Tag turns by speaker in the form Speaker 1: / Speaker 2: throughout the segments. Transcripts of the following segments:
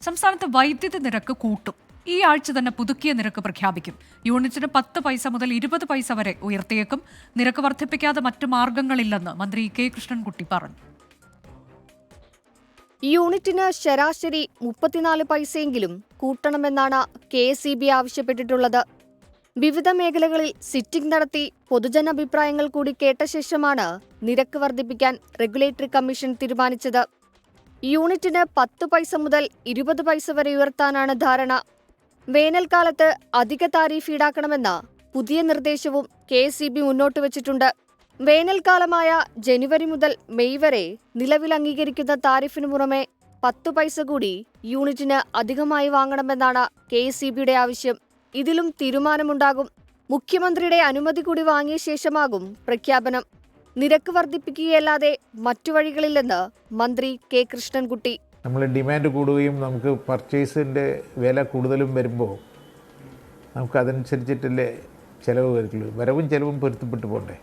Speaker 1: സംസ്ഥാനത്ത് വൈദ്യുതി നിരക്ക് കൂട്ടും. ഈ ആഴ്ച തന്നെ പുതുക്കിയ നിരക്ക് പ്രഖ്യാപിക്കും. യൂണിറ്റിന് 10 പൈസ മുതൽ 20 പൈസ വരെ ഉയർത്തിയേക്കും. നിരക്ക് വർദ്ധിപ്പിക്കാതെ മറ്റു മാർഗങ്ങളില്ലെന്ന് മന്ത്രി കെ കൃഷ്ണൻകുട്ടി പറഞ്ഞു.
Speaker 2: യൂണിറ്റിന് ശരാശരി 34 പൈസയെങ്കിലും കൂട്ടണമെന്നാണ് KSEB ആവശ്യപ്പെട്ടിട്ടുള്ളത്. വിവിധ മേഖലകളിൽ സിറ്റിംഗ് നടത്തി പൊതുജനാഭിപ്രായങ്ങൾ കൂടി കേട്ട ശേഷമാണ് നിരക്ക് വർദ്ധിപ്പിക്കാൻ റെഗുലേറ്ററി കമ്മീഷൻ തീരുമാനിച്ചത്. യൂണിറ്റിന് 10 പൈസ മുതൽ 20 പൈസ വരെ ഉയർത്താനാണ് ധാരണ. വേനൽക്കാലത്ത് അധിക താരിഫ് ഈടാക്കണമെന്ന പുതിയ നിർദ്ദേശവും KSEB മുന്നോട്ട് വച്ചിട്ടുണ്ട്. വേനൽക്കാലമായ ജനുവരി മുതൽ മെയ് വരെ നിലവിൽ അംഗീകരിക്കുന്ന താരിഫിനു പുറമെ 10 പൈസ കൂടി യൂണിറ്റിന് അധികമായി വാങ്ങണമെന്നാണ് KSEBയുടെ ആവശ്യം. ഇതിലും തീരുമാനമുണ്ടാകും. മുഖ്യമന്ത്രിയുടെ അനുമതി കൂടി വാങ്ങിയ ശേഷമാകും പ്രഖ്യാപനം. നിരക്ക് വർദ്ധിപ്പിക്കുകയല്ലാതെ മറ്റു വഴികളില്ലെന്ന് മന്ത്രി കെ കൃഷ്ണൻകുട്ടി.
Speaker 3: നമ്മൾ ഡിമാൻഡ് കൂടുകയും നമുക്ക് പർച്ചേസിൻ്റെ വില കൂടുതലും വരുമ്പോൾ നമുക്ക് അതനുസരിച്ചിട്ടല്ലേ ചിലവ് വരുള്ളൂ. വരവും ചിലവും പൊരുത്തപ്പെട്ടു പോകണ്ടേ.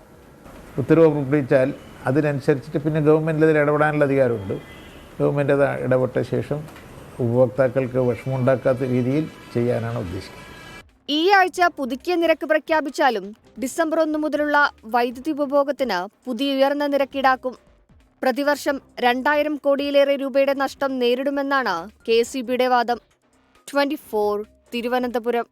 Speaker 3: ഉത്തരവ് പുറപ്പെടുവിച്ചാൽ അതിനനുസരിച്ചിട്ട് പിന്നെ ഗവൺമെൻറ് അതിൽ ഇടപെടാനുള്ള അധികാരമുണ്ട്. ഗവൺമെൻറ് അത് ഇടപെട്ട ശേഷം ഉപഭോക്താക്കൾക്ക് വിഷമമുണ്ടാക്കാത്ത രീതിയിൽ ചെയ്യാനാണ് ഉദ്ദേശിക്കുന്നത്.
Speaker 2: ഈ ആഴ്ച പുതുക്കിയ നിരക്ക് പ്രഖ്യാപിച്ചാലും ഡിസംബർ 1 മുതലുള്ള വൈദ്യുതി ഉപഭോഗത്തിന് പുതിയ ഉയർന്ന നിരക്ക് ഈടാക്കും. പ്രതിവർഷം 2000 കോടിയിലേറെ രൂപയുടെ നഷ്ടം നേരിടുമെന്നാണ് KSEBയുടെ വാദം. 24 തിരുവനന്തപുരം.